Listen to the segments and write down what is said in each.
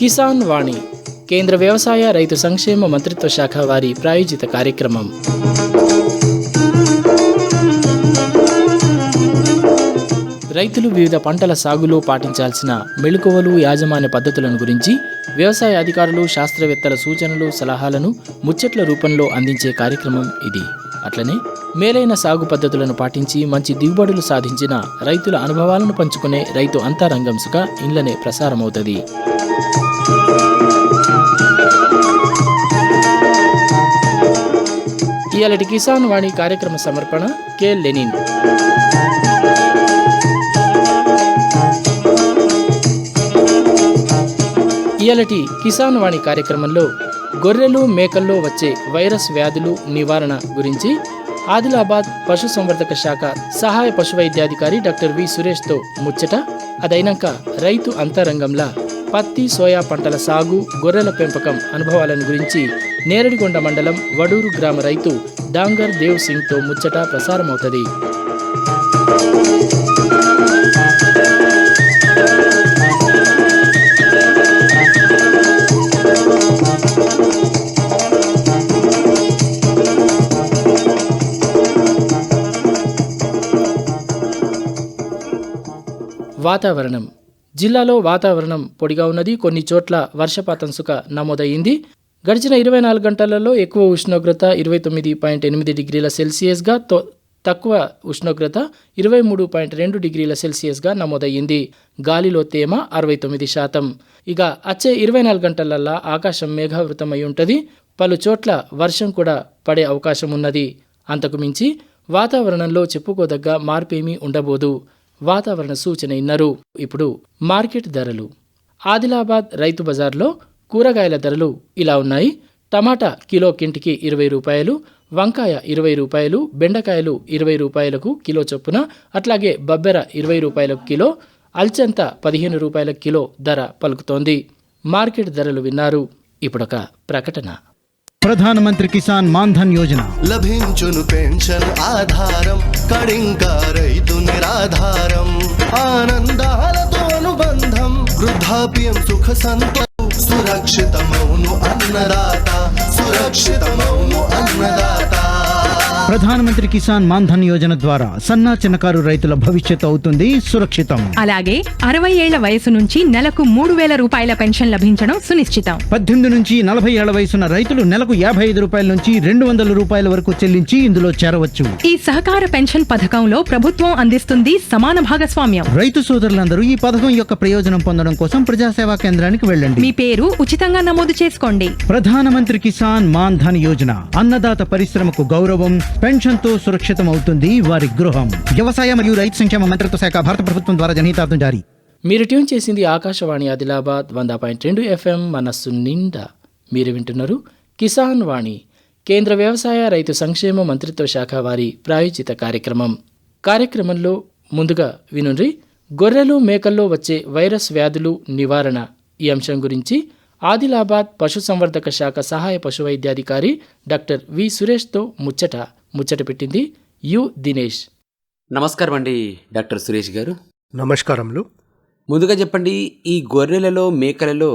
కిసాన్ వాణి కేంద్ర వ్యవసాయ రైతు సంక్షేమ మంత్రిత్వ శాఖ వారి ప్రాయోజిత కార్యక్రమం. రైతులు వివిధ పంటల సాగులో పాటించాల్సిన మెళుకువలు, యాజమాన్య పద్ధతులను గురించి వ్యవసాయ అధికారులు, శాస్త్రవేత్తల సూచనలు, సలహాలను ముచ్చట్ల రూపంలో అందించే కార్యక్రమం ఇది. అట్లనే మేలైన సాగు పద్ధతులను పాటించి మంచి దిగుబడులు సాధించిన రైతుల అనుభవాలను పంచుకునే రైతు అంతరంగం సుఖ ఇండ్లనే ప్రసారమవుతుంది. ఇయాలటి కిసాన్ వాణి కార్యక్రమ సమర్పణ కె లెనిన్. ఇయాలటి కిసాన్ వాణి కార్యక్రమంలో గొర్రెలు, మేకల్లో వచ్చే వైరస్ వ్యాధులు నివారణ గురించి ఆదిలాబాద్ పశుసంవర్ధక శాఖ సహాయ పశువైద్యాధికారి డాక్టర్ వి సురేష్తో ముచ్చట. అదైనాక రైతు అంతరంగంలా పత్తి, సోయా పంటల సాగు, గొర్రెల పెంపకం అనుభవాలను గురించి నేరడిగొండ మండలం వడూరు గ్రామ రైతు డాంగర్ దేవ్ సింగ్తో ముచ్చట ప్రసారమవుతుంది. వాతావరణం. జిల్లాలో వాతావరణం పొడిగా ఉన్నది. కొన్ని చోట్ల వర్షపాతం సుఖ నమోదయ్యింది. గడిచిన 24 గంటలలో ఎక్కువ ఉష్ణోగ్రత 29.8 డిగ్రీల సెల్సియస్గా, తక్కువ ఉష్ణోగ్రత 23.2 డిగ్రీల సెల్సియస్గా నమోదయ్యింది. గాలిలో తేమ 69%. ఇక వచ్చే 24 గంటలల్లా ఆకాశం మేఘావృతమై ఉంటుంది. పలు చోట్ల వర్షం కూడా పడే అవకాశం ఉన్నది. అంతకు మించి వాతావరణంలో చెప్పుకోదగ్గ మార్పేమీ ఉండబోదు. వాతావరణ సూచన ఇన్నారు. ఇప్పుడు మార్కెట్ ధరలు. ఆదిలాబాద్ రైతు బజార్లో కూరగాయల ధరలు ఇలా ఉన్నాయి. టమాటా కిలో కింటికి 20 రూపాయలు, వంకాయ 20 రూపాయలు, బెండకాయలు 20 రూపాయలకు కిలో చొప్పున, అట్లాగే బబ్బెర 20 రూపాయలకు కిలో, అల్చంత 15 రూపాయల కిలో ధర పలుకుతోంది. మార్కెట్ ధరలు విన్నారు. ఇప్పుడొక ప్రకటన. ప్రధానమంత్రి కిసాన్ మాన్ధన్ యోజన లభించును పెన్షన్ ఆధారం, కడింకా రైతు నిరాధారం, ఆనందాలతో అనుబంధం, వృద్ధాప్యం సుఖ సంతోషం, సురక్షితమౌను అన్నదాత, సురక్షితమౌను అన్నదాత. ప్రధానమంత్రి కిసాన్ మాన్ధన్ యోజన ద్వారా సన్నా చిన్నకారు రైతుల భవిష్యత్తు అవుతుంది సురక్షితం. అలాగే 60 ఏళ్ల వయసు నుంచి నెలకు 3,000 రూపాయల పెన్షన్ లభించడం సునిశ్చితం. 18 నుంచి 40 ఏళ్ల వయసున్న రైతులు నెలకు 55 రూపాయల నుంచి 200 రూపాయల వరకు చెల్లించి ఇందులో చేరవచ్చు. ఈ సహకార పెన్షన్ పథకంలో ప్రభుత్వం అందిస్తుంది సమాన భాగస్వామ్యం. రైతు సోదరులందరూ ఈ పథకం యొక్క ప్రయోజనం పొందడం కోసం ప్రజాసేవా కేంద్రానికి వెళ్ళండి. మీ పేరు ఉచితంగా నమోదు చేసుకోండి. ప్రధానమంత్రి కిసాన్ మాన్ధన్ యోజన అన్నదాత పరిశ్రమకు గౌరవం, పెన్షన్ తో సురక్షితం అవుతుంది వారి గృహం. వ్యవసాయ మరియు రైతు సంక్షేమ మంత్రిత్వ శాఖ, భారత ప్రభుత్వం ద్వారా జనహితార్థం జారీ. మీరు ట్యూన్ చేసింది ఆకాశవాణి ఆదిలాబాద్ 100.2 FM మనస్సు నిండా. మీరు వింటున్నారు కిసాన్ వాణి కేంద్ర వ్యవసాయ రైతు సంక్షేమ మంత్రిత్వ శాఖ వారి ప్రాయోజిత కార్యక్రమం. కార్యక్రమంలో ముందుగా వినుండ్రి గొర్రెలు, మేకల్లో వచ్చే వైరస్ వ్యాధులు నివారణ ఈ అంశం గురించి ఆదిలాబాద్ పశుసంవర్ధక శాఖ సహాయ పశువైద్యాధికారి డాక్టర్ వి సురేష్తో ముచ్చట పెట్టింది యు దినేష్. నమస్కారం అండి డాక్టర్ సురేష్ గారు. నమస్కారములు. ముందుగా చెప్పండి, ఈ గొర్రెలలో, మేకలలో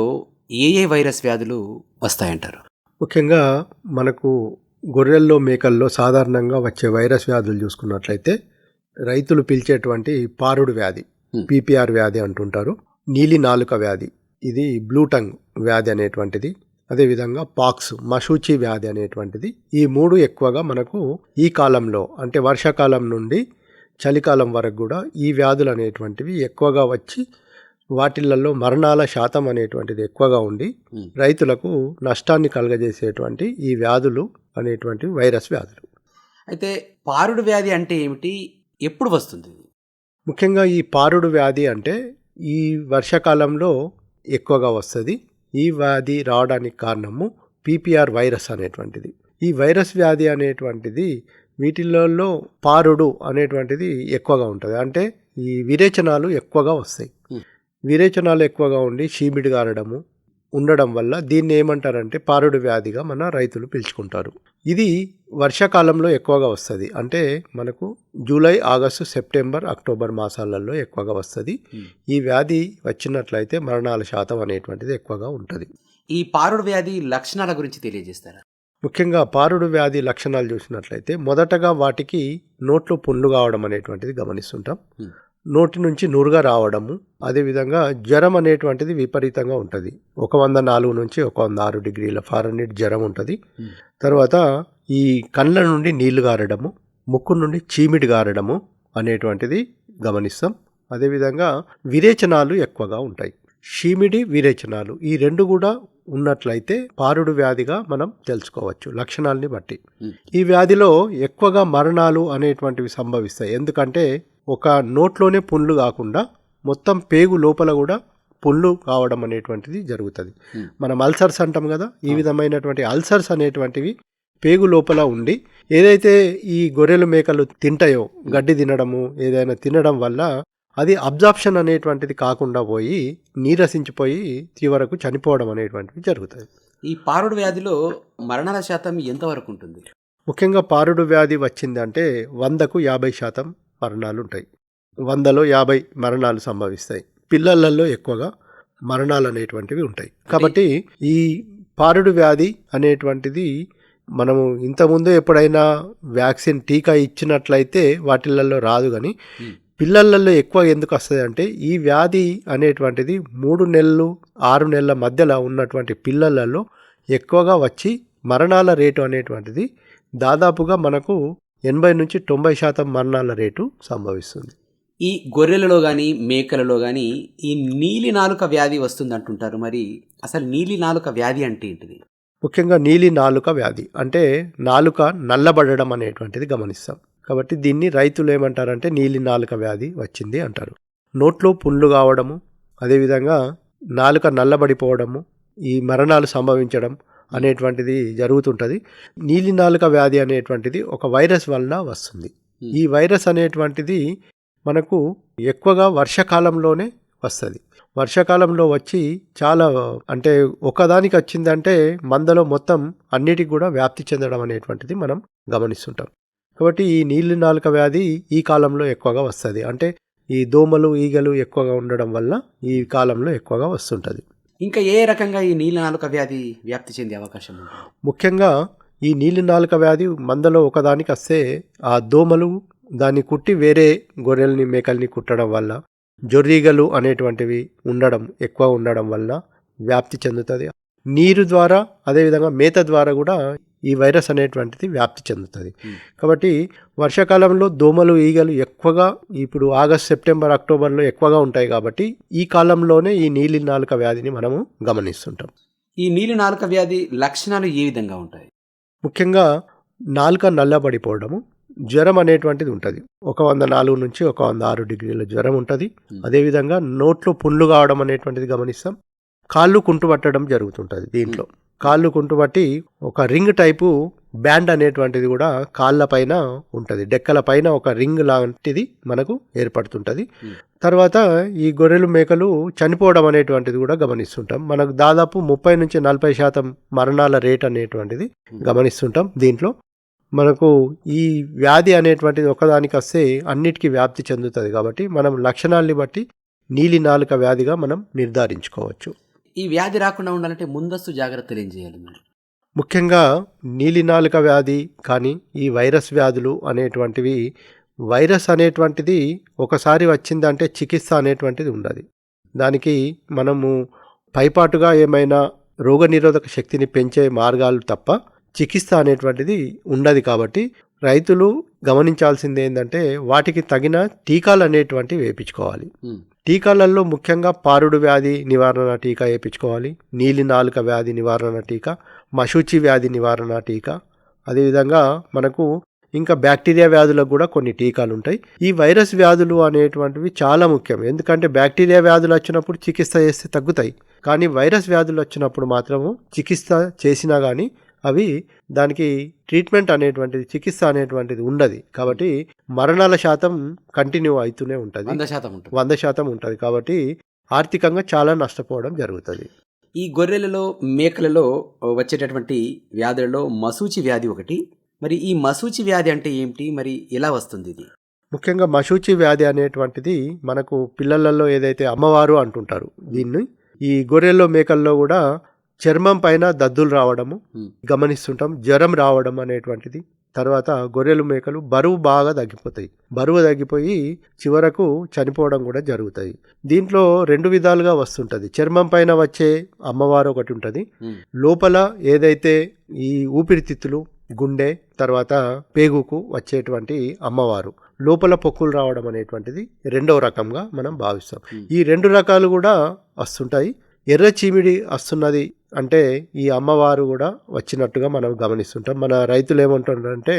ఏ వైరస్ వ్యాధులు వస్తాయంటారు? ముఖ్యంగా మనకు గొర్రెల్లో, మేకల్లో సాధారణంగా వచ్చే వైరస్ వ్యాధులు చూసుకున్నట్లయితే రైతులు పిలిచేటువంటి పారుడు వ్యాధి, పీపీఆర్ వ్యాధి అంటుంటారు, నీలి నాలుక వ్యాధి, ఇది బ్లూ టంగ్ వ్యాధి అనేటువంటిది, అదేవిధంగా పాక్స్, మశూచి వ్యాధి అనేటువంటిది. ఈ మూడు ఎక్కువగా మనకు ఈ కాలంలో అంటే వర్షాకాలం నుండి చలికాలం వరకు కూడా ఈ వ్యాధులు అనేటువంటివి ఎక్కువగా వచ్చి వాటిలలో మరణాల శాతం అనేటువంటిది ఎక్కువగా ఉండి రైతులకు నష్టాన్ని కలుగజేసేటువంటి ఈ వ్యాధులు అనేటువంటి వైరస్ వ్యాధులు. అయితే పారుడు వ్యాధి అంటే ఏమిటి, ఎప్పుడు వస్తుంది? ముఖ్యంగా ఈ పారుడు వ్యాధి అంటే ఈ వర్షాకాలంలో ఎక్కువగా వస్తుంది. ఈ వ్యాధి రావడానికి కారణము పీపీఆర్ వైరస్ అనేటువంటిది. ఈ వైరస్ వ్యాధి అనేటువంటిది వీటిల్లో పారుడు అనేటువంటిది ఎక్కువగా ఉంటుంది. అంటే ఈ విరేచనాలు ఎక్కువగా వస్తాయి. విరేచనాలు ఎక్కువగా ఉండి చీమిడి గారడము, ఉండడం వల్ల దీన్ని ఏమంటారంటే పారుడు వ్యాధిగా మన రైతులు పిలుచుకుంటారు. ఇది వర్షాకాలంలో ఎక్కువగా వస్తుంది. అంటే మనకు జూలై, ఆగస్టు, సెప్టెంబర్, అక్టోబర్ మాసాలలో ఎక్కువగా వస్తుంది. ఈ వ్యాధి వచ్చినట్లయితే మరణాల శాతం అనేటువంటిది ఎక్కువగా ఉంటుంది. ఈ పారుడు వ్యాధి లక్షణాల గురించి తెలియజేస్తారా? ముఖ్యంగా పారుడు వ్యాధి లక్షణాలు చూసినట్లయితే మొదటగా వాటికి నోట్లో పుండ్లు కావడం అనేటువంటిది గమనిస్తుంటాం. నోటి నుంచి నురుగా రావడము, అదేవిధంగా జ్వరం అనేటువంటిది విపరీతంగా ఉంటుంది. 104 నుంచి 106 డిగ్రీల ఫారెన్హీట్ జ్వరం ఉంటుంది. తర్వాత ఈ కళ్ళ నుండి నీళ్లు గారడము, ముక్కు నుండి చీమిడి గారడము అనేటువంటిది గమనిస్తాం. అదేవిధంగా విరేచనాలు ఎక్కువగా ఉంటాయి. చీమిడి, విరేచనాలు ఈ రెండు కూడా ఉన్నట్లయితే పారుడు వ్యాధిగా మనం తెలుసుకోవచ్చు లక్షణాలని బట్టి. ఈ వ్యాధిలో ఎక్కువగా మరణాలు అనేటువంటివి సంభవిస్తాయి. ఎందుకంటే ఒక నోట్లోనే పుండ్లు కాకుండా మొత్తం పేగు లోపల కూడా పుండ్లు కావడం అనేటువంటిది జరుగుతుంది. మనం అల్సర్స్ అంటాం కదా, ఈ విధమైనటువంటి అల్సర్స్ అనేటువంటివి పేగు లోపల ఉండి ఏదైతే ఈ గొర్రెలు మేకలు తింటాయో గడ్డి తినడము ఏదైనా తినడం వల్ల అది అబ్జార్ప్షన్ అనేటువంటిది కాకుండా పోయి నీరసించిపోయి తీవ్రకు చనిపోవడం అనేటువంటిది జరుగుతుంది. ఈ పారుడు వ్యాధిలో మరణాల శాతం ఎంతవరకు ఉంటుంది? ముఖ్యంగా పారుడు వ్యాధి వచ్చిందంటే 100కు 50% మరణాలు ఉంటాయి. 100లో 50 మరణాలు సంభవిస్తాయి. పిల్లలలో ఎక్కువగా మరణాలు అనేటువంటివి ఉంటాయి. కాబట్టి ఈ పారుడు వ్యాధి అనేటువంటిది మనము ఇంతకుముందు ఎప్పుడైనా వ్యాక్సిన్ టీకా ఇచ్చినట్లయితే వాటిలలో రాదు, కానీ పిల్లలలో ఎక్కువ ఎందుకు వస్తుంది అంటే ఈ వ్యాధి అనేటువంటిది 3 నెలలు 6 నెలల మధ్యలో ఉన్నటువంటి పిల్లలలో ఎక్కువగా వచ్చి మరణాల రేటు అనేటువంటిది దాదాపుగా మనకు 80 నుంచి 90% మరణాల రేటు సంభవిస్తుంది. ఈ గొర్రెలలో కానీ మేకలలో కానీ ఈ నీలి నాలుక వ్యాధి వస్తుంది అంటుంటారు. మరి అసలు నీలి నాలుక వ్యాధి అంటే ఏంటిది? ముఖ్యంగా నీలి నాలుక వ్యాధి అంటే నాలుక నల్లబడడం అనేటువంటిది గమనిస్తాం. కాబట్టి దీన్ని రైతులు ఏమంటారంటే నీలి నాలుక వ్యాధి వచ్చింది అంటారు. నోట్లో పుండ్లు కావడము, అదేవిధంగా నాలుక నల్లబడిపోవడము, ఈ మరణాలు సంభవించడం అనేటువంటిది జరుగుతుంటుంది. నీలి నాలుక వ్యాధి అనేటువంటిది ఒక వైరస్ వలన వస్తుంది. ఈ వైరస్ అనేటువంటిది మనకు ఎక్కువగా వర్షాకాలంలోనే వస్తుంది. వర్షాకాలంలో వచ్చి చాలా అంటే ఒకదానికి వచ్చిందంటే మందలో మొత్తం అన్నిటికి కూడా వ్యాప్తి చెందడం అనేటువంటిది మనం గమనిస్తుంటాం. కాబట్టి ఈ నీలి నాలుక వ్యాధి ఈ కాలంలో ఎక్కువగా వస్తుంది. అంటే ఈ దోమలు, ఈగలు ఎక్కువగా ఉండడం వల్ల ఈ కాలంలో ఎక్కువగా వస్తుంటుంది. ఇంకా ఏ రకంగా ఈ నీలి నాలుక వ్యాధి వ్యాప్తి చెందే అవకాశం ఉంది? ముఖ్యంగా ఈ నీలి నాలుక వ్యాధి మందలో ఒకదానికి వస్తే ఆ దోమలు దాన్ని కుట్టి వేరే గొర్రెల్ని మేకల్ని కుట్టడం వల్ల, జొర్రీగలు అనేటువంటివి ఎక్కువ ఉండడం వల్ల వ్యాప్తి చెందుతుంది. నీరు ద్వారా అదేవిధంగా మేత ద్వారా కూడా ఈ వైరస్ అనేటువంటిది వ్యాప్తి చెందుతుంది. కాబట్టి వర్షాకాలంలో దోమలు, ఈగలు ఎక్కువగా ఇప్పుడు ఆగస్ట్, సెప్టెంబర్, అక్టోబర్లో ఎక్కువగా ఉంటాయి. కాబట్టి ఈ కాలంలోనే ఈ నీలి నాలుక వ్యాధిని మనము గమనిస్తుంటాం. ఈ నీలి నాలుక వ్యాధి లక్షణాలు ఏ విధంగా ఉంటాయి? ముఖ్యంగా నాలుక నల్లబడిపోవడము, జ్వరం అనేటువంటిది ఉంటుంది. 104 నుంచి 106 డిగ్రీల జ్వరం ఉంటుంది. అదేవిధంగా నోట్లో పుండ్లు కావడం అనేటువంటిది గమనిస్తాం. కాళ్ళు కుంటుపట్టడం జరుగుతుంటుంది. దీంట్లో కాళ్ళు కుంటుపట్టి ఒక రింగ్ టైపు బ్యాండ్ అనేటువంటిది కూడా కాళ్ళ పైన ఉంటుంది. డెక్కల పైన ఒక రింగ్ లాంటిది మనకు ఏర్పడుతుంటుంది. తర్వాత ఈ గొర్రెలు మేకలు చనిపోవడం అనేటువంటిది కూడా గమనిస్తుంటాం. మనకు దాదాపు 30 నుంచి 40% మరణాల రేట్ అనేటువంటిది గమనిస్తుంటాం. దీంట్లో మనకు ఈ వ్యాధి అనేటువంటిది ఒకదానికి వస్తే అన్నిటికీ వ్యాప్తి చెందుతుంది. కాబట్టి మనం లక్షణాలని బట్టి నీలి నాలుక వ్యాధిగా మనం నిర్ధారించుకోవచ్చు. ఈ వ్యాధి రాకుండా ఉండాలంటే ముందస్తు జాగ్రత్తలు ఏం చేయాలి? ముఖ్యంగా నీలి నాలుక వ్యాధి కానీ ఈ వైరస్ వ్యాధులు అనేటువంటివి, వైరస్ అనేటువంటిది ఒకసారి వచ్చిందంటే చికిత్స అనేటువంటిది ఉండదు. దానికి మనము పైపాటుగా ఏమైనా రోగనిరోధక శక్తిని పెంచే మార్గాలు తప్ప చికిత్స అనేటువంటిది ఉండదు. కాబట్టి రైతులు గమనించాల్సింది ఏంటంటే వాటికి తగిన టీకాలు అనేటువంటివి వేయించుకోవాలి. టీకాలలో ముఖ్యంగా పారుడు వ్యాధి నివారణ టీకా వేయించుకోవాలి, నీలి నాలుక వ్యాధి నివారణ టీకా, మశూచి వ్యాధి నివారణ టీకా, అదేవిధంగా మనకు ఇంకా బ్యాక్టీరియా వ్యాధులకు కూడా కొన్ని టీకాలు ఉంటాయి. ఈ వైరస్ వ్యాధులు అనేటువంటివి చాలా ముఖ్యం. ఎందుకంటే బ్యాక్టీరియా వ్యాధులు వచ్చినప్పుడు చికిత్స చేస్తే తగ్గుతాయి, కానీ వైరస్ వ్యాధులు వచ్చినప్పుడు మాత్రము చికిత్స చేసినా కానీ అవి దానికి ట్రీట్మెంట్ అనేటువంటిది, చికిత్స అనేటువంటిది ఉండదు. కాబట్టి మరణాల శాతం కంటిన్యూ అవుతూనే ఉంటుంది, 100% ఉంటుంది. 100% ఉంటుంది. కాబట్టి ఆర్థికంగా చాలా నష్టపోవడం జరుగుతుంది. ఈ గొర్రెలలో మేకలలో వచ్చేటటువంటి వ్యాధులలో మసూచి వ్యాధి ఒకటి. మరి ఈ మసూచి వ్యాధి అంటే ఏమిటి, మరి ఎలా వస్తుంది ఇది? ముఖ్యంగా మశూచి వ్యాధి అనేటువంటిది మనకు పిల్లలలో ఏదైతే అమ్మవారు అంటుంటారు దీన్ని, ఈ గొర్రెల్లో మేకల్లో కూడా చర్మం పైన దద్దులు రావడము గమనిస్తుంటాం, జ్వరం రావడం అనేటువంటిది. తర్వాత గొర్రెలు మేకలు బరువు బాగా తగ్గిపోతాయి, బరువు తగ్గిపోయి చివరకు చనిపోవడం కూడా జరుగుతాయి. దీంట్లో 2 విధాలుగా వస్తుంటుంది. చర్మం పైన వచ్చే అమ్మవారు ఒకటి ఉంటుంది, లోపల ఏదైతే ఈ ఊపిరితిత్తులు, గుండె, తర్వాత పేగుకు వచ్చేటువంటి అమ్మవారు, లోపల పొక్కులు రావడం అనేటువంటిది 2వ రకంగా మనం భావిస్తాం. ఈ 2 రకాలు కూడా వస్తుంటాయి. ఎర్ర చీమిడి వస్తున్నది అంటే ఈ అమ్మవారు కూడా వచ్చినట్టుగా మనం గమనిస్తుంటాం. మన రైతులు ఏమంటారంటే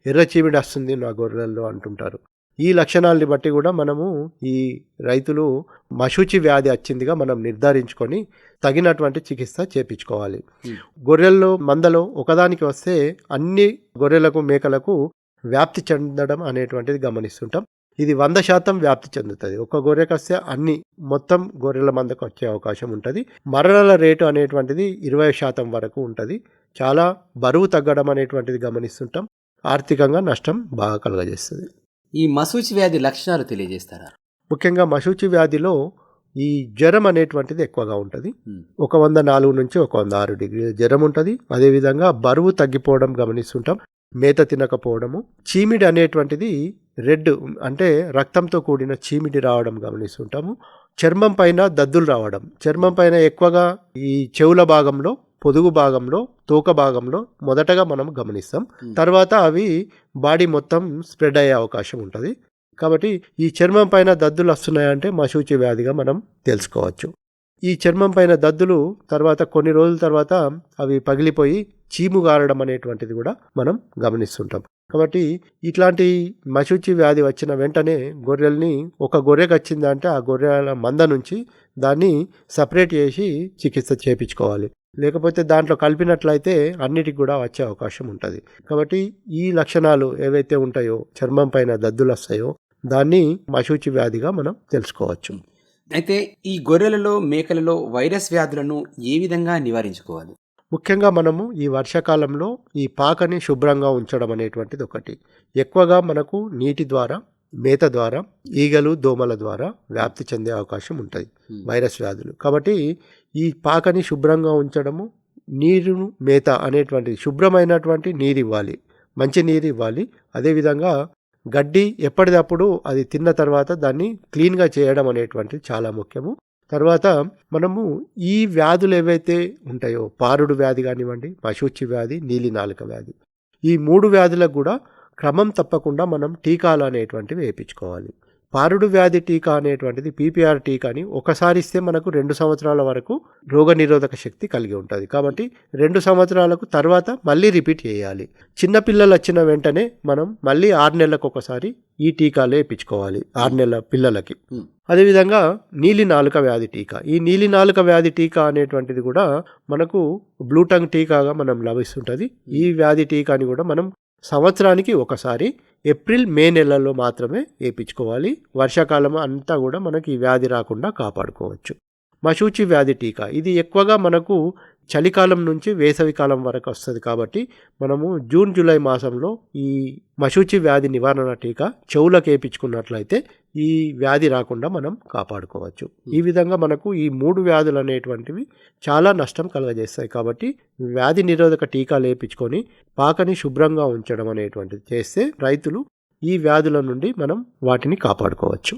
ఎర్ర చీమిడి వస్తుంది నా గొర్రెల్లో అంటుంటారు. ఈ లక్షణాలని బట్టి కూడా మనము ఈ రైతులు మశూచి వ్యాధి వచ్చిందిగా మనం నిర్ధారించుకొని తగినటువంటి చికిత్స చేపించుకోవాలి. గొర్రెల్లో మందలో ఒకదానికి వస్తే అన్ని గొర్రెలకు మేకలకు వ్యాప్తి చెందడం అనేటువంటిది గమనిస్తుంటాం. ఇది 100% వ్యాప్తి చెందుతుంది. ఒక గొర్రెకి వస్తే అన్ని మొత్తం గొర్రెల మందకు వచ్చే అవకాశం ఉంటుంది. మరణాల రేటు అనేటువంటిది 20% వరకు ఉంటుంది. చాలా బరువు తగ్గడం అనేటువంటిది గమనిస్తుంటాం. ఆర్థికంగా నష్టం బాగా కలుగజేస్తుంది. ఈ మసూచి వ్యాధి లక్షణాలు తెలియజేస్తారా? ముఖ్యంగా మశూచి వ్యాధిలో ఈ జ్వరం అనేటువంటిది ఎక్కువగా ఉంటుంది. 104 నుంచి 106 డిగ్రీల జ్వరం ఉంటుంది. అదేవిధంగా బరువు తగ్గిపోవడం గమనిస్తుంటాం, మేత తినకపోవడము, చీమిడి అనేటువంటిది రెడ్ అంటే రక్తంతో కూడిన చీమిడి రావడం గమనిస్తుంటాము. చర్మం పైన దద్దులు రావడం, చర్మం పైన ఎక్కువగా ఈ చెవుల భాగంలో, పొదుగు భాగంలో, తోక భాగంలో మొదటగా మనం గమనిస్తాం. తర్వాత అవి బాడీ మొత్తం స్ప్రెడ్ అయ్యే అవకాశం ఉంటుంది. కాబట్టి ఈ చర్మం పైన దద్దులు వస్తున్నాయంటే మశూచి వ్యాధిగా మనం తెలుసుకోవచ్చు. ఈ చర్మం పైన దద్దులు తర్వాత కొన్ని రోజుల తర్వాత అవి పగిలిపోయి చీము గారడం అనేటువంటిది కూడా మనం గమనిస్తుంటాం. కాబట్టి ఇట్లాంటి మశూచి వ్యాధి వచ్చిన వెంటనే గొర్రెల్ని, ఒక గొర్రెకి వచ్చిందంటే ఆ గొర్రెల మంద నుంచి దాన్ని సపరేట్ చేసి చికిత్స చేయించుకోవాలి. లేకపోతే దాంట్లో కలిపినట్లయితే అన్నిటికి కూడా వచ్చే అవకాశం ఉంటుంది. కాబట్టి ఈ లక్షణాలు ఏవైతే ఉంటాయో, చర్మం పైన దద్దులు వస్తాయో, దాన్ని మశూచి వ్యాధిగా మనం తెలుసుకోవచ్చు. అయితే ఈ గొర్రెలలో మేకలలో వైరస్ వ్యాధులను ఏ విధంగా నివారించుకోవాలి? ముఖ్యంగా మనము ఈ వర్షాకాలంలో ఈ పాకని శుభ్రంగా ఉంచడం అనేటువంటిది ఒకటి. ఎక్కువగా మనకు నీటి ద్వారా, మేత ద్వారా, ఈగలు, దోమల ద్వారా వ్యాప్తి చెందే అవకాశం ఉంటుంది వైరస్ వ్యాధులు. కాబట్టి ఈ పాకని శుభ్రంగా ఉంచడము, నీరు, మేత అనేటువంటి శుభ్రమైనటువంటి నీరు ఇవ్వాలి, మంచి నీరు ఇవ్వాలి. అదేవిధంగా గడ్డి ఎప్పటిదప్పుడు అది తిన్న తర్వాత దాన్ని క్లీన్గా చేయడం అనేటువంటిది చాలా ముఖ్యము. తర్వాత మనము ఈ వ్యాధులు ఏవైతే ఉంటాయో, పారుడు వ్యాధి కానివ్వండి, మశూచి వ్యాధి, నీలి నాలుక వ్యాధి, ఈ 3 వ్యాధులకు కూడా క్రమం తప్పకుండా మనం టీకాలు అనేటువంటివి వేయించుకోవాలి. పారుడు వ్యాధి టీకా అనేటువంటిది PPR టీకాని ఒకసారి ఇస్తే మనకు 2 సంవత్సరాల వరకు రోగనిరోధక శక్తి కలిగి ఉంటుంది. కాబట్టి 2 సంవత్సరాలకు తర్వాత మళ్ళీ రిపీట్ చేయాలి. చిన్నపిల్లలు వచ్చిన వెంటనే మనం మళ్ళీ 6 నెలలకు ఒకసారి ఈ టీకాలు వేయించుకోవాలి, 6 నెలల పిల్లలకి. అదేవిధంగా నీలి నాలుక వ్యాధి టీకా, ఈ నీలి నాలుక వ్యాధి టీకా అనేటువంటిది కూడా మనకు బ్లూటంగ్ టీకాగా మనం లభిస్తుంటుంది. ఈ వ్యాధి టీకాని కూడా మనం సంవత్సరానికి ఒకసారి ఏప్రిల్, మే నెలల్లో మాత్రమే వేయించుకోవాలి. వర్షాకాలం అంతా కూడా మనకి ఈ వ్యాధి రాకుండా కాపాడుకోవచ్చు. మశూచి వ్యాధి టీకా ఇది ఎక్కువగా మనకు చలికాలం నుంచి వేసవికాలం వరకు వస్తుంది. కాబట్టి మనము జూన్, జూలై మాసంలో ఈ మశూచి వ్యాధి నివారణ టీకా చెవులకు వేయించుకున్నట్లయితే ఈ వ్యాధి రాకుండా మనం కాపాడుకోవచ్చు. ఈ విధంగా మనకు ఈ 3 వ్యాధులు అనేటువంటివి చాలా నష్టం కలుగజేస్తాయి. కాబట్టి వ్యాధి నిరోధక టీకాలు వేయించుకొని పాకని శుభ్రంగా ఉంచడం అనేటువంటిది చేస్తే రైతులు ఈ వ్యాధుల నుండి మనం వాటిని కాపాడుకోవచ్చు.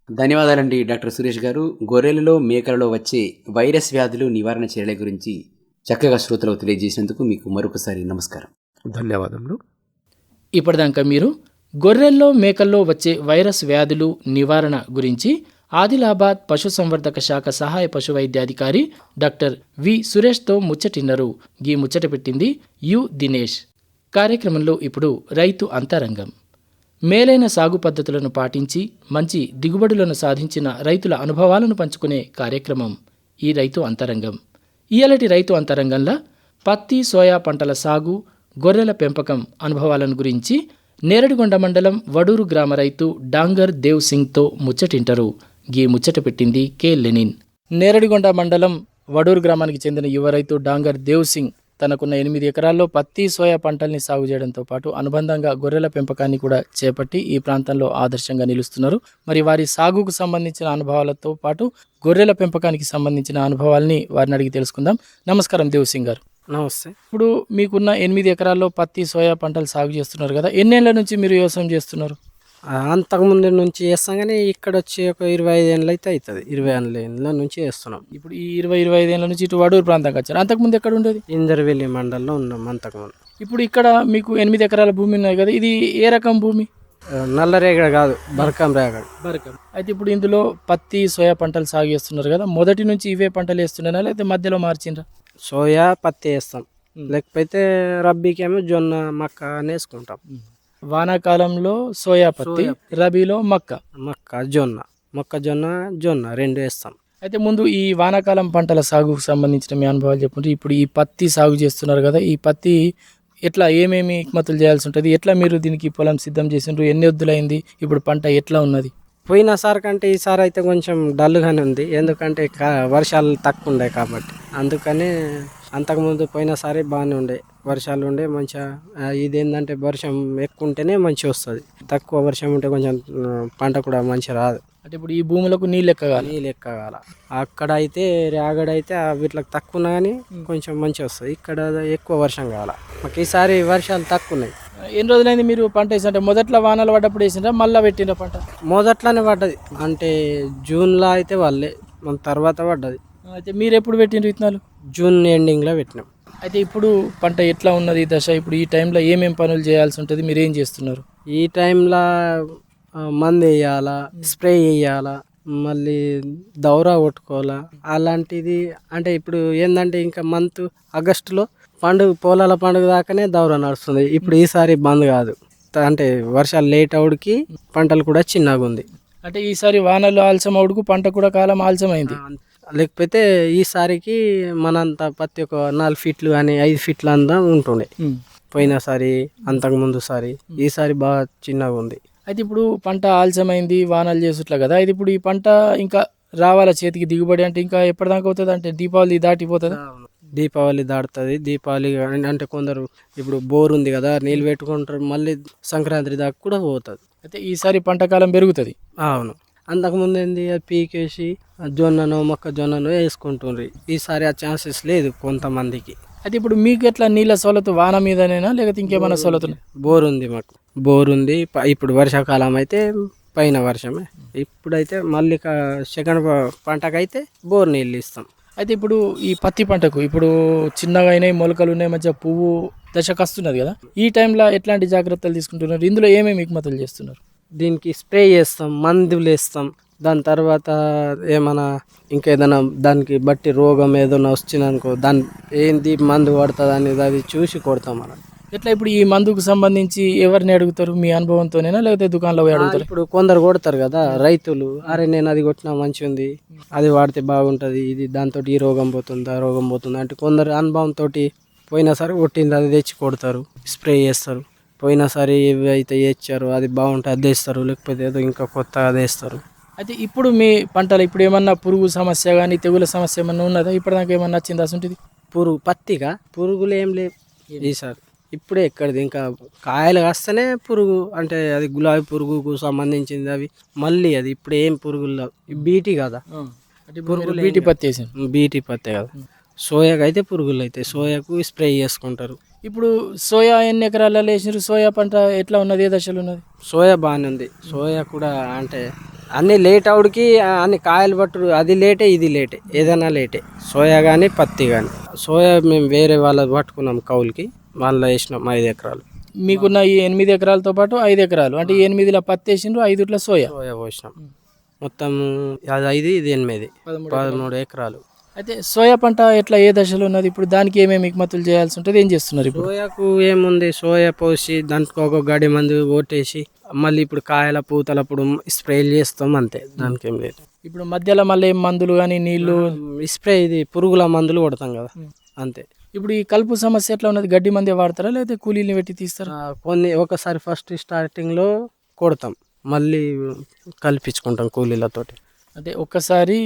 ధన్యవాదాలండి డాక్టర్ సురేష్ గారు. గొర్రెలలో మేకలలో వచ్చే వైరస్ వ్యాధులు నివారణ చర్యల గురించి చక్కగా శ్రోతలకు తెలియజేసినందుకు మీకు మరొకసారి నమస్కారం. ధన్యవాదములు. ఇప్పటిదాకా మీరు గొర్రెల్లో మేకల్లో వచ్చే వైరస్ వ్యాధులు నివారణ గురించి ఆదిలాబాద్ పశుసంవర్ధక శాఖ సహాయ పశు వైద్యాధికారి డాక్టర్ వి సురేష్తో ముచ్చటిన్నరు. గీ ముచ్చట పెట్టింది యు దినేష్. కార్యక్రమంలో ఇప్పుడు రైతు అంతరంగం. మేలైన సాగు పద్ధతులను పాటించి మంచి దిగుబడులను సాధించిన రైతుల అనుభవాలను పంచుకునే కార్యక్రమం ఈ రైతు అంతరంగం. ఇయాలటి రైతు అంతరంగంలో పత్తి, సోయా పంటల సాగు, గొర్రెల పెంపకం అనుభవాలను గురించి నేరడిగొండ మండలం వడూరు గ్రామ రైతు డాంగర్ దేవ్ సింగ్తో ముచ్చటింటారు. గీ ముచ్చట పెట్టింది కె లెనిన్. నేరడిగొండ మండలం వడూరు గ్రామానికి చెందిన యువ రైతు డాంగర్ దేవ్ సింగ్ తనకున్న 8 ఎకరాల్లో పత్తి సోయా పంటల్ని సాగు చేయడంతో పాటు అనుబంధంగా గొర్రెల పెంపకాన్ని కూడా చేపట్టి ఈ ప్రాంతంలో ఆదర్శంగా నిలుస్తున్నారు. మరి వారి సాగుకు సంబంధించిన అనుభవాలతో పాటు గొర్రెల పెంపకానికి సంబంధించిన అనుభవాల్ని వారిని అడిగి తెలుసుకుందాం. నమస్కారం దేవ్ సింగ్ గారు. నమస్తే. ఇప్పుడు మీకున్న 8 ఎకరాల్లో పత్తి సోయా పంటలు సాగు చేస్తున్నారు కదా, ఎన్నేళ్ల నుంచి మీరు వ్యవసాయం చేస్తున్నారు? అంతకుముందు నుంచి చేస్తాం కానీ ఇక్కడ వచ్చి ఒక 25 ఏళ్ళు అయితే అవుతుంది. 20 ఏళ్ళ నుంచి చేస్తున్నాం. ఇప్పుడు ఈ 25 ఏళ్ళ నుంచి ఇటు వడూరు ప్రాంతంకి వచ్చారు. అంతకుముందు ఎక్కడ ఉండేది? ఇందరవెల్లి మండలంలో ఉన్నాం అంతకుముందు. ఇప్పుడు ఇక్కడ మీకు 8 ఎకరాల భూమి ఉన్నాయి కదా, ఇది ఏ రకం భూమి? నల్లరేగడ కాదు, బరకం రేగడ. బరకం. అయితే ఇప్పుడు ఇందులో పత్తి సోయా పంటలు సాగు చేస్తున్నారు కదా, మొదటి నుంచి ఇవే పంటలు వేస్తున్నారా లేకపోతే మధ్యలో మార్చిండ్రా? సోయా పత్తి వేస్తాం, లేకపోతే రబ్బీకేమో జొన్న మక్క అని వేసుకుంటాం. వానాకాలంలో సోయా పత్తి, రబీలో మక్క జొన్న, మొక్కజొన్న జొన్న 2 వేస్తాం. అయితే ముందు ఈ వానాకాలం పంటల సాగుకు సంబంధించిన మీ అనుభవాలు చెప్పుకుంటే, ఇప్పుడు ఈ పత్తి సాగు చేస్తున్నారు కదా, ఈ పత్తి ఎట్లా ఏమేమి ఎగుమతులు చేయాల్సి ఉంటుంది, ఎట్లా మీరు దీనికి పొలం సిద్ధం చేసిండ్రు, ఎన్ని ఎద్దులైంది, ఇప్పుడు పంట ఎట్లా ఉన్నది? పోయినసారి కంటే ఈసారి అయితే కొంచెం డల్గానే ఉంది, ఎందుకంటే వర్షాలు తక్కువ ఉండే కాబట్టి. అందుకని అంతకుముందు పోయినసారి బాగానే ఉండే, వర్షాలు ఉండే మంచిగా. ఇది ఏంటంటే వర్షం ఎక్కువ ఉంటేనే మంచిగా వస్తుంది, తక్కువ వర్షం ఉంటే కొంచెం పంట కూడా మంచిగా రాదు. అంటే ఇప్పుడు ఈ భూములకు నీళ్ళు ఎక్కగాలి. నీళ్ళు ఎక్కగాల. అక్కడ అయితే రేగడైతే వీటికి తక్కువ ఉన్నా కానీ కొంచెం మంచిగా వస్తుంది, ఇక్కడ ఎక్కువ వర్షం కావాలి. మాకు ఈసారి వర్షాలు తక్కువ ఉన్నాయి. ఎన్ని రోజులైంది మీరు పంట వేసి? అంటే మొదట్లో వానలు పడ్డప్పుడు వేసిండ్రా, మళ్ళీ పెట్టిండ్రా పంట? మొదట్లోనే పడ్డది, అంటే జూన్లో అయితే వాళ్ళే, మన తర్వాత పడ్డది. అయితే మీరు ఎప్పుడు పెట్టిండ్రు విత్తనాలు? జూన్ ఎండింగ్లో పెట్టినాం. అయితే ఇప్పుడు పంట ఎట్లా ఉన్నది ఈ దశ? ఇప్పుడు ఈ టైంలో ఏమేమి పనులు చేయాల్సి ఉంటుంది, మీరు ఏం చేస్తున్నారు? ఈ టైంలో మందు వేయాలా, స్ప్రే వేయాలా, మళ్ళీ దౌరా కొట్టుకోవాలా, అలాంటిది. అంటే ఇప్పుడు ఏంటంటే ఇంకా ఆగస్టులో పొలాల పండుగ దాకానే దౌరా నడుస్తుంది. ఇప్పుడు ఈసారి బంద్ కాదు, అంటే వర్షాలు లేట్ అవుడికి పంటలు కూడా చిన్నగా ఉంది. అంటే ఈసారి వానలు ఆలస్యం అవుడుకు పంట కూడా కాలం ఆలస్యమైంది. లేకపోతే ఈసారికి మనంత పత్తి ఒక 4 ఫీట్లు కానీ 5 ఫీట్ల అంతా ఉంటుండే పోయినసారి, అంతకుముందు సారి. ఈసారి బాగా చిన్నగా ఉంది. అయితే ఇప్పుడు పంట ఆలస్యమైంది, వానలు చేసుట్లా కదా, అయితే ఇప్పుడు ఈ పంట ఇంకా రావాలా చేతికి దిగుబడి అంటే ఇంకా ఎప్పటిదాకా అవుతుంది? అంటే దీపావళి దాటిపోతుందా? దీపావళి దాటుతుంది. దీపావళి అంటే కొందరు ఇప్పుడు బోర్ ఉంది కదా, నీళ్ళు పెట్టుకుంటారు, మళ్ళీ సంక్రాంతి దాకా కూడా పోతుంది. అయితే ఈసారి పంట కాలం పెరుగుతుంది. అవును. అంతకుముందు ఏంది, పీకేసి జొన్ననో మొక్కజొన్ననో వేసుకుంటుండ్రి. ఈసారి ఆ ఛాన్సెస్ లేదు కొంతమందికి. అయితే ఇప్పుడు మీకు ఎట్లా నీళ్ళ సౌలత్ వాన మీదనేనా లేకపోతే ఇంకేమైనా సౌలత్? బోర్ ఉంది, మాకు బోర్ ఉంది. ఇప్పుడు వర్షాకాలం అయితే పైన వర్షమే, ఇప్పుడైతే మళ్ళీ సెకండ్ పంటకైతే బోర్ నీళ్ళు ఇస్తాం. అయితే ఇప్పుడు ఈ పత్తి పంటకు ఇప్పుడు చిన్నగా అయినాయి, మొలకలు ఉన్నాయి, మంచిగా పువ్వు దశకు వస్తున్నది కదా, ఈ టైంలో ఎట్లాంటి జాగ్రత్తలు తీసుకుంటున్నారు? ఇందులో ఏమేమి ఎగుమతులు చేస్తున్నారు? దీనికి స్ప్రే చేస్తాం, మందులు వేస్తాం. దాని తర్వాత ఏమైనా ఇంకేదైనా దానికి బట్టి రోగం ఏదైనా వచ్చిందనుకో, దాని ఏంది మందు పడుతుంది అనేది అది చూసి కొడతాం మనం. ఎట్లా ఇప్పుడు ఈ మందుకు సంబంధించి ఎవరిని అడుగుతారు? మీ అనుభవంతోనేనా లేకపోతే దుకాణంలో పోయి అడుగుతారు? ఇప్పుడు కొందరు కొడతారు కదా రైతులు, అరే నేను అది కొట్టినా మంచిగా ఉంది, అది వాడితే బాగుంటుంది, ఇది దాంతో ఈ రోగం పోతుంది, ఆ రోగం పోతుంది అంటే కొందరు అనుభవంతో పోయినసారి కొట్టింది అది తెచ్చి కొడతారు, స్ప్రే చేస్తారు. పోయినసారి ఇవి అయితే వేస్తారు, అది బాగుంటుంది అది వేస్తారు, లేకపోతే ఏదో ఇంకా కొత్త అది వేస్తారు. అయితే ఇప్పుడు మీ పంటలు ఇప్పుడు ఏమన్నా పురుగు సమస్య కానీ తెగుల సమస్య ఏమన్నా ఉన్నదా? ఇప్పటిదాకా ఏమన్నా వచ్చిందా అసంటిది? పత్తిగా పురుగులు ఏం లేవు ఈసారి. ఇప్పుడే ఎక్కడిది, ఇంకా కాయలు కాస్తేనే పురుగు, అంటే అది గులాబీ పురుగుకు సంబంధించింది అవి. మళ్ళీ అది ఇప్పుడు ఏం పురుగులు లేవు. బీటీ కదా, పురుగులు బీటీ పత్తి వేసాను. బీటీ పత్తే కదా. సోయాకు అయితే పురుగులు అయితే సోయాకు స్ప్రే చేసుకుంటారు. ఇప్పుడు సోయా ఎన్ని ఎకరాలలో వేసినారు? సోయా పంట ఎట్లా ఉన్నది, ఏ దశలో ఉన్నది? సోయా బాగానే ఉంది. సోయా కూడా అంటే అన్ని లేట్ అవుడికి అన్ని కాయలు పట్టు, అది లేటే ఇది లేటే, ఏదైనా లేటే, సోయా కానీ పత్తి కానీ. సోయా మేము వేరే వాళ్ళది పట్టుకున్నాం కౌలుకి, వాళ్ళ వేసినాం 5 ఎకరాలు. మీకున్న ఈ 8 ఎకరాలతో పాటు 5 ఎకరాలు, అంటే 8లో పత్తి వేసిండ్రు, 5 సోయా పోసినాం. మొత్తం అది 5, ఇది 8, 13 ఎకరాలు. అయితే సోయా పంట ఎట్లా ఏ దశలో ఉన్నది? ఇప్పుడు దానికి ఏమేమి ఎగుమతులు చేయాల్సి ఉంటుంది, ఏం చేస్తున్నారు ఇప్పుడు? సోయాకు ఏముంది, సోయా పోసి దాంట్లో ఒక గడి మందు ఓటేసి మళ్ళీ ఇప్పుడు కాయల పూతలప్పుడు స్ప్రేలు చేస్తాం, అంతే, దానికి ఏం లేదు. ఇప్పుడు మధ్యలో మళ్ళీ ఏం మందులు కానీ నీళ్లు స్ప్రే, ఇది పురుగుల మందులు కొడతాం కదా, అంతే. ఇప్పుడు ఈ కలుపు సమస్య ఎట్లా ఉన్నది? గడ్డి మందే వాడతారా లేకపోతే కూలీని పెట్టి తీస్తారా? కొన్ని ఒకసారి ఫస్ట్ స్టార్టింగ్లో కొడతాం, మళ్ళీ కల్పించుకుంటాం కూలీలతోటి. అంటే ఒక్కసారి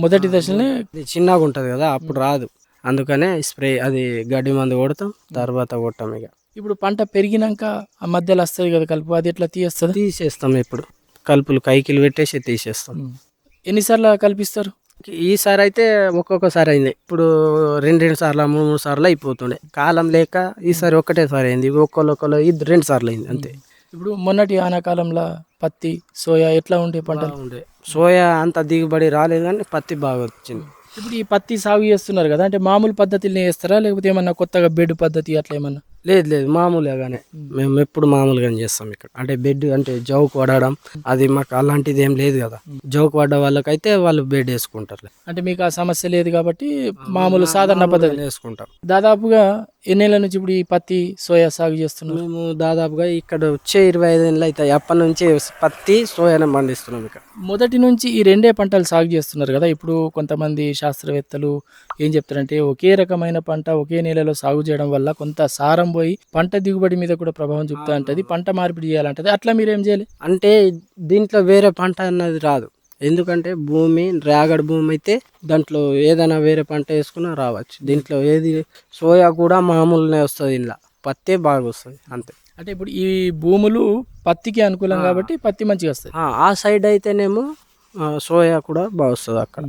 మొదటి దశలోనే ఇది చిన్నగా ఉంటుంది కదా అప్పుడు రాదు, అందుకనే స్ప్రే అది గడ్డి మందు కొడతాం, తర్వాత కొట్టాం. ఇక ఇప్పుడు పంట పెరిగినాక ఆ మధ్యలో వస్తుంది కదా కలుపు, అది ఎట్లా తీస్తుంది? తీసేస్తాం, ఇప్పుడు కలుపులు కైకిలు పెట్టేసి తీసేస్తాం. ఎన్నిసార్లు కల్పిస్తారు? ఈసారి అయితే ఒక్కొక్కసారి అయింది, ఇప్పుడు రెండు సార్లు 3 సార్లు అయిపోతుండే, కాలం లేక ఈసారి ఒక్కటేసారి అయింది, ఒక్కళ్ళు 2 సార్లు అయింది అంతే. ఇప్పుడు మొన్నటి ఆనాకాలంలో పత్తి సోయా ఎట్లా ఉండే పంటలు? ఉండే సోయా అంత దిగుబడి రాలేదు కానీ పత్తి బాగా వచ్చింది. ఇప్పుడు ఈ పత్తి సాగు చేస్తున్నారు కదా, అంటే మామూలు పద్ధతిని చేస్తారా లేకపోతే ఏమన్నా కొత్తగా బెడ్ పద్ధతి అట్లా ఏమన్నా? లేదు మామూలుగానే, మేము ఎప్పుడు మామూలుగానే చేస్తాం ఇక్కడ. అంటే బెడ్ అంటే జౌకు పడడం అది మాకు అలాంటిది ఏం లేదు కదా, జౌకు పడ్డ వాళ్ళకైతే వాళ్ళు బెడ్ వేసుకుంటారు. అంటే మీకు ఆ సమస్య లేదు కాబట్టి మామూలు సాధారణ పద్ధతి వేసుకుంటాం. దాదాపుగా ఎన్నేళ్ల నుంచి ఇప్పుడు ఈ పత్తి సోయా సాగు చేస్తున్నారు? మేము దాదాపుగా ఇక్కడ వచ్చే 25 ఏళ్ళు అవుతాయి, అప్పటి నుంచి పత్తి సోయానే పండిస్తున్నాం ఇక్కడ. మొదటి నుంచి ఈ రెండే పంటలు సాగు చేస్తున్నారు కదా. ఇప్పుడు కొంతమంది శాస్త్రవేత్తలు ఏం చెప్తారంటే ఒకే రకమైన పంట ఒకే నేలలో సాగు చేయడం వల్ల కొంత సారం పోయి పంట దిగుబడి మీద కూడా ప్రభావం చూపుతా ఉంటుంది, పంట మార్పిడి చేయాలంటది. అట్లా మీరు ఏం చేయాలి అంటే దీంట్లో వేరే పంట అన్నది రాదు, ఎందుకంటే భూమి రేగడి భూమి అయితే దాంట్లో ఏదైనా వేరే పంట వేసుకున్నా రావచ్చు. దీంట్లో ఏది సోయా కూడా మామూలునే వస్తుంది, ఇలా పత్తే బాగా వస్తుంది అంతే. అంటే ఇప్పుడు ఈ భూములు పత్తికి అనుకూలం కాబట్టి పత్తి మంచిగా వస్తుంది. ఆ సైడ్ అయితేనేమో సోయా కూడా బాగా వస్తుంది అక్కడ.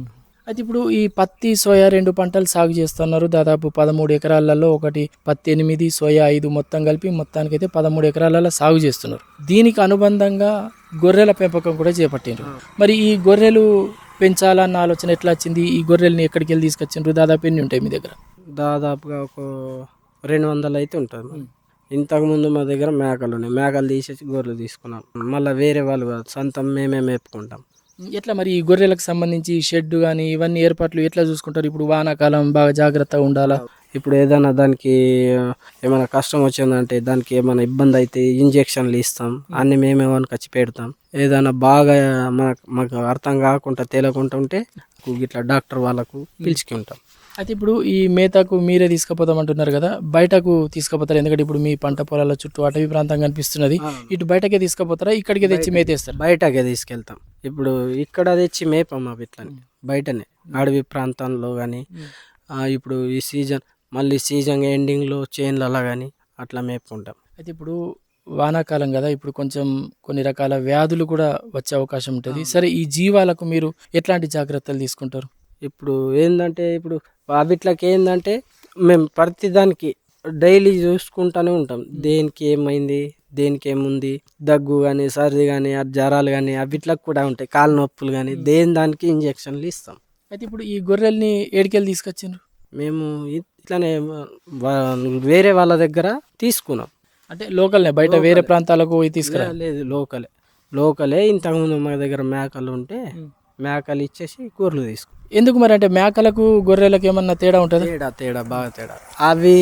అయితే ఇప్పుడు ఈ పత్తి సోయా 2 పంటలు సాగు చేస్తున్నారు. దాదాపు 13 ఎకరాలలో, ఒకటి పత్తి 8 సోయా 5 మొత్తం కలిపి మొత్తానికైతే 13 ఎకరాలలో సాగు చేస్తున్నారు. దీనికి అనుబంధంగా గొర్రెల పెంపకం కూడా చేపట్టినారు. మరి ఈ గొర్రెలు పెంచాలన్న ఆలోచన ఎట్లా వచ్చింది? ఈ గొర్రెల్ని ఎక్కడికి వెళ్ళి తీసుకొచ్చిండ్రు? దాదాపు ఎన్ని ఉంటాయి మీ దగ్గర? దాదాపుగా ఒక 200 అయితే ఉంటుంది. ఇంతకుముందు మా దగ్గర మేకలు ఉన్నాయి, మేకలు తీసేసి గొర్రెలు తీసుకున్నాం. మళ్ళీ వేరే వాళ్ళు కాదు, సొంతం మేమే మేపుకుంటాం. ఎట్లా మరి ఈ గొర్రెలకు సంబంధించి షెడ్ కానీ ఇవన్నీ ఏర్పాట్లు ఎట్లా చూసుకుంటారు? ఇప్పుడు వానాకాలం బాగా జాగ్రత్తగా ఉండాలా? ఇప్పుడు ఏదైనా దానికి ఏమైనా కష్టం వచ్చిందంటే, దానికి ఏమైనా ఇబ్బంది అయితే ఇంజక్షన్లు ఇస్తాం, అన్ని మేమేమని ఖర్చు పెడతాం. ఏదైనా బాగా మాకు అర్థం కాకుండా తేలకుండా ఉంటే ఇట్లా డాక్టర్ వాళ్ళకు పిలుచుకుంటాం. అయితే ఇప్పుడు ఈ మేతకు మీరే తీసుకుపోతామంటున్నారు కదా, బయటకు తీసుకుపోతారు? ఎందుకంటే ఇప్పుడు మీ పంట పొలాల చుట్టూ అటవీ ప్రాంతం కనిపిస్తున్నది, ఇటు బయటకే తీసుకుపోతారా, ఇక్కడికే తెచ్చి మేతేస్తారు? బయటకే తీసుకెళ్తాం. ఇప్పుడు ఇక్కడ తెచ్చి మేపం అవి ఇట్లని, బయటనే అడవి ప్రాంతంలో కానీ, ఇప్పుడు ఈ సీజన్ మళ్ళీ సీజన్ ఎండింగ్లో చేన్లలో కానీ అట్లా మేపుకుంటాం. అయితే ఇప్పుడు వానాకాలం కదా, ఇప్పుడు కొంచెం కొన్ని రకాల వ్యాధులు కూడా వచ్చే అవకాశం ఉంటుంది. సరే, ఈ జీవాలకు మీరు ఎట్లాంటి జాగ్రత్తలు తీసుకుంటారు? ఇప్పుడు ఏంటంటే, ఇప్పుడు వాటికి ఏంటంటే మేము ప్రతి దానికి డైలీ చూసుకుంటూనే ఉంటాం, దేనికి ఏమైంది, దేనికి ఏముంది, దగ్గు కానీ సర్ది కానీ జ్వరాలు కానీ అవిట్లకు కూడా ఉంటాయి, కాళ్ళ నొప్పులు కానీ, దానికి ఇంజక్షన్లు ఇస్తాం. అయితే ఇప్పుడు ఈ గొర్రెల్ని ఏడికెళ్ళి తీసుకొచ్చిండ్రు? మేము ఇట్లానే వేరే వాళ్ళ దగ్గర తీసుకున్నాం. అంటే లోకల్నే, బయట వేరే ప్రాంతాలకు పోయి తీసుకురా? లేదు, లోకలే. ఇంతకుముందు మా దగ్గర మేకలు ఉంటే మేకలు ఇచ్చేసి గొర్రెలు తీసుకున్నాం. ఎందుకు మరి? అంటే మేకలకు గొర్రెలకు ఏమన్నా తేడా ఉంటుంది? తేడా బాగా తేడా. అవి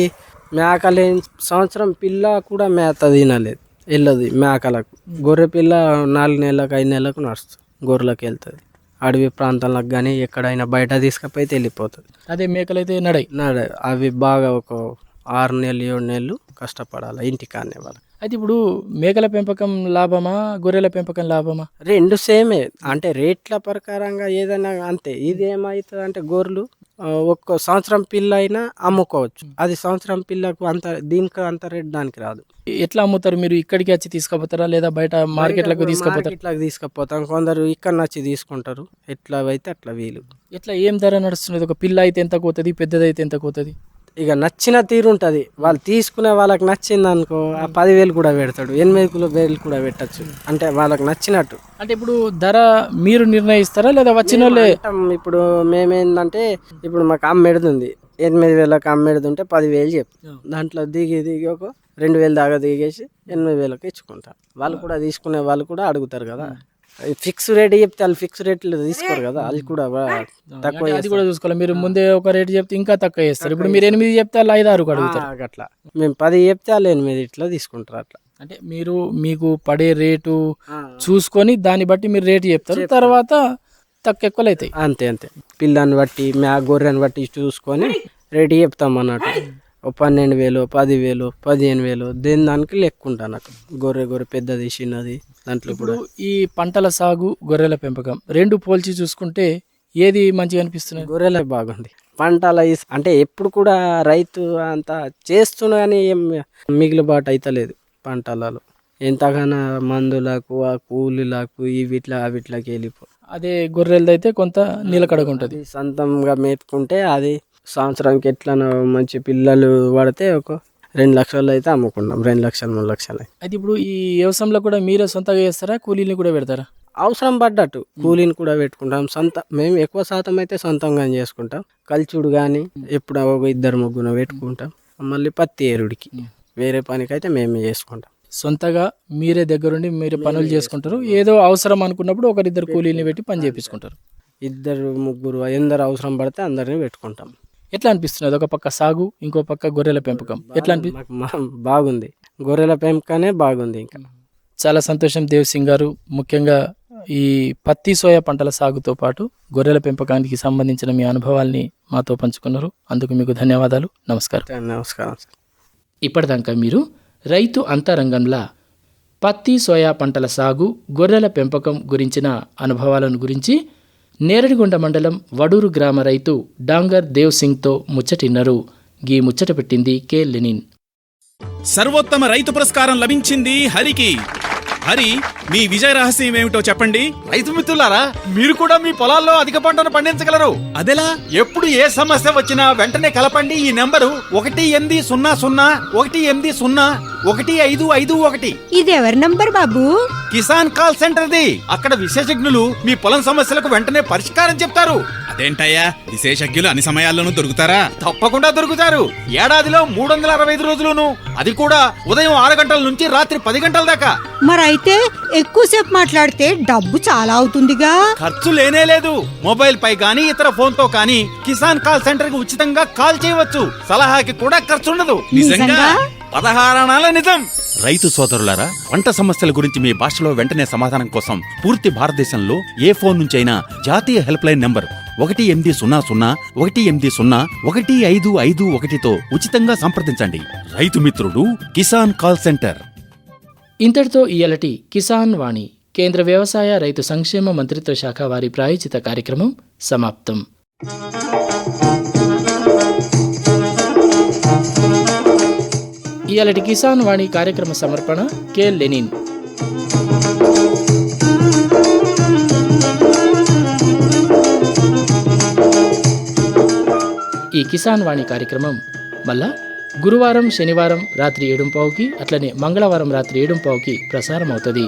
మేకలు సంవత్సరం పిల్ల కూడా మేత తినలేదు, వెళ్ళదు మేకలకు. గొర్రె పిల్ల 4 నెలలకు 5 నెలలకు నడుస్తుంది, గొర్రెలకు వెళ్తుంది. అడవి ప్రాంతాలకు కానీ ఎక్కడైనా బయట తీసుకపోతే వెళ్ళిపోతుంది. అదే మేకలైతే నడై. అవి బాగా ఒక 6 నెలలు 7 నెలలు కష్టపడాలి ఇంటికానే వాళ్ళు. అయితే ఇప్పుడు మేకల పెంపకం లాభమా, గొర్రెల పెంపకం లాభమా? 2 సేమే, అంటే రేట్ల ప్రకారంగా ఏదైనా అంతే. ఇది ఏమవుతుంది అంటే గొర్రెలు ఒక్క సంవత్సరం పిల్ల అయినా అమ్ముకోవచ్చు, అది సంవత్సరం పిల్లకు దీనికి అంత రేట్ దానికి రాదు. ఎట్లా అమ్ముతారు మీరు? ఇక్కడికి వచ్చి తీసుకుపోతారా లేదా బయట మార్కెట్లకు తీసుకుపోతారు? ఇట్లా తీసుకుపోతాం, కొందరు ఇక్కడ వచ్చి తీసుకుంటారు, ఎట్లా అయితే అట్లా వీలు. ఎట్లా ఏం ధర నడుస్తున్నది? ఒక పిల్ల అయితే ఎంత పోతుంది, పెద్దదైతే ఎంత పోతుంది? ఇక నచ్చిన తీరు ఉంటుంది, వాళ్ళు తీసుకునే వాళ్ళకి నచ్చింది అనుకో, ఆ 10,000 కూడా పెడతాడు, 8,000 కూడా పెట్టచ్చు, అంటే వాళ్ళకి నచ్చినట్టు. అంటే ఇప్పుడు ధర మీరు నిర్ణయిస్తారా లేదా వచ్చిన వాళ్ళే? ఇప్పుడు మేమేందంటే, ఇప్పుడు మాకు అమ్మెడుతుంది 8,000కి అమ్మెడుతుంటే 10,000 చెప్తాం, దాంట్లో దిగి ఒక 2,000 దాకా దిగేసి 8,000కి ఇచ్చుకుంటాం. వాళ్ళు కూడా తీసుకునే వాళ్ళు కూడా అడుగుతారు కదా, ఫిక్స్ రేట్ చెప్తే వాళ్ళు ఫిక్స్ రేట్లు తీసుకోరు కదా, వాళ్ళు కూడా తక్కువ. అది కూడా చూసుకోవాలి, మీరు ముందే ఒక రేటు చెప్తే ఇంకా తక్కువ చేస్తారు. ఇప్పుడు మీరు 8 చెప్తే వాళ్ళు 5, 6 అడుగుతారు. అట్లా మేము 10 చెప్తే వాళ్ళు 8 ఇట్లా తీసుకుంటారు. అట్లా అంటే మీరు మీకు పడే రేటు చూసుకొని దాన్ని బట్టి మీరు రేటు చెప్తారు, తర్వాత తక్కువ ఎక్కువలు అవుతాయి. అంతే పిల్లని బట్టి గొర్రెని బట్టి చూసుకొని రేటు చెప్తాం అన్నట్టు. ఓ 12,000 10,000 15,000 దేని దానికి లెక్కుంటా నాకు. గొర్రె పెద్దది చిన్నది దాంట్లో కూడా. ఈ పంటల సాగు గొర్రెల పెంపకం రెండు పోల్చి చూసుకుంటే ఏది మంచిగా అనిపిస్తున్నది? గొర్రెలే బాగుంది. పంటల అంటే ఎప్పుడు కూడా రైతు అంత చేస్తున్నా కానీ ఏం మిగిలిబాటు అవుతలేదు పంటలలో. ఎంతగానో మందులకు ఆ కూలీలకు అవిట్లకి వెళ్ళిపో. అదే గొర్రెలదైతే కొంత నిలకడగా ఉంటుంది. సొంతంగా మేపుకుంటే అది సంవత్సరానికి ఎట్లా మంచి పిల్లలు పడితే ఒక 2 లక్షలు అయితే అమ్ముకుంటాం. 2 లక్షలు 3 లక్షలు. అయితే ఇప్పుడు ఈ వ్యవసాయంలో కూడా మీరే సొంతంగా చేస్తారా, కూలీని కూడా పెడతారా? అవసరం పడ్డట్టు కూలీని కూడా పెట్టుకుంటాం. మేము ఎక్కువ శాతం అయితే సొంతంగా చేసుకుంటాం. కల్చుడు కానీ ఎప్పుడు ఒక 2-3 పెట్టుకుంటాం. మళ్ళీ పత్తి ఏరుడికి వేరే పనికైతే మేమే చేసుకుంటాం. సొంతగా మీరే దగ్గరుండి మీరే పనులు చేసుకుంటారు. ఏదో అవసరం అనుకున్నప్పుడు 1-2 కూలీని పెట్టి పని చేపించుకుంటారు. 2-3 ఎందరు అవసరం పడితే అందరినీ పెట్టుకుంటాం. ఎట్లా అనిపిస్తున్నది? ఒక పక్క సాగు, ఇంకో పక్క గొర్రెల పెంపకం ఎట్లా బాగుంది. గొర్రెల పెంపకనే బాగుంది. ఇంకా చాలా సంతోషం దేవ్ సింగ్ గారు. ముఖ్యంగా ఈ పత్తి సోయా పంటల సాగుతో పాటు గొర్రెల పెంపకానికి సంబంధించిన మీ అనుభవాల్ని మాతో పంచుకున్నారు. అందుకు మీకు ధన్యవాదాలు. నమస్కారం. నమస్కారం సార్. ఇప్పటిదాకా మీరు రైతు అంతరంగంలో పత్తి సోయా పంటల సాగు, గొర్రెల పెంపకం గురించిన అనుభవాలను గురించి నేరడిగొండ మండలం వడూరు గ్రామ రైతు డాంగర్ దేవ్ సింగ్తో ముచ్చటిన్నారు. గీ ముచ్చట పెట్టింది కె లెనిన్. సర్వోత్తమ రైతు పురస్కారం లభించింది హరికి. హరి, మీ విజయ రహస్యం ఏమిటో చెప్పండి. రైతు మిత్రులారా, మీరు కూడా మీ పొలాల్లో అధిక పంటను పండించగలరు. అదెలా? ఎప్పుడు ఏ సమస్య వచ్చినా వెంటనే కలపండి ఈ నెంబరు 1800-180-1551. ఇది ఎవరి నంబర్ బాబు? కిసాన్ కాల్ సెంటర్ది. అక్కడ విశేషజ్ఞులు మీ పొలం సమస్యలకు వెంటనే పరిష్కారం చెప్తారు. అదేంటయ్యా, విశేషజ్ఞులు అన్ని సమయాల్లోనూ దొరుకుతారా? తప్పకుండా దొరుకుతారు. ఏడాదిలో 365 రోజులును. అది కూడా ఉదయం 6 గంటల నుంచి రాత్రి 10 గంటల దాకా. మరైతే ఎక్కువసేపు మాట్లాడితే డబ్బు చాలా అవుతుందిగా. ఖర్చు లేనే లేదు. మొబైల్ పై గానీ ఇతర ఫోన్ తో కానీ కిసాన్ కాల్ సెంటర్ కి ఉచితంగా కాల్ చేయవచ్చు. సలహాకి కూడా ఖర్చు ఉండదు. నిజంగా? 16 అణాల నిజం. రైతు సోదరులారా, పంట సమస్యల గురించి మీ భాషలో వెంటనే సమాధానం కోసం పూర్తి భారతదేశంలో ఏ ఫోన్ నుంచైనా జాతీయ హెల్ప్ లైన్ నంబర్ 1800-180-1551తో ఉచితంగా సంప్రదించండి. రైతు మిత్రుడు కిసాన్ కాల్ సెంటర్. ఇంతటితో ఇయ్యాలటి కిసాన్ వాణి కేంద్ర వ్యవసాయ రైతు సంక్షేమ మంత్రిత్వ శాఖ వారి ప్రాయోజిత కార్యక్రమం సమాప్తం. ఇయ్యాలటి కిసాన్ వాణి కార్యక్రమ సమర్పణ కె లెనిన్. ఈ కిసాన్ వాణి కార్యక్రమం మళ్ళా గురువారం, శనివారం రాత్రి 7:15కి, అట్లనే మంగళవారం రాత్రి 7:15కి ప్రసారం అవుతుంది.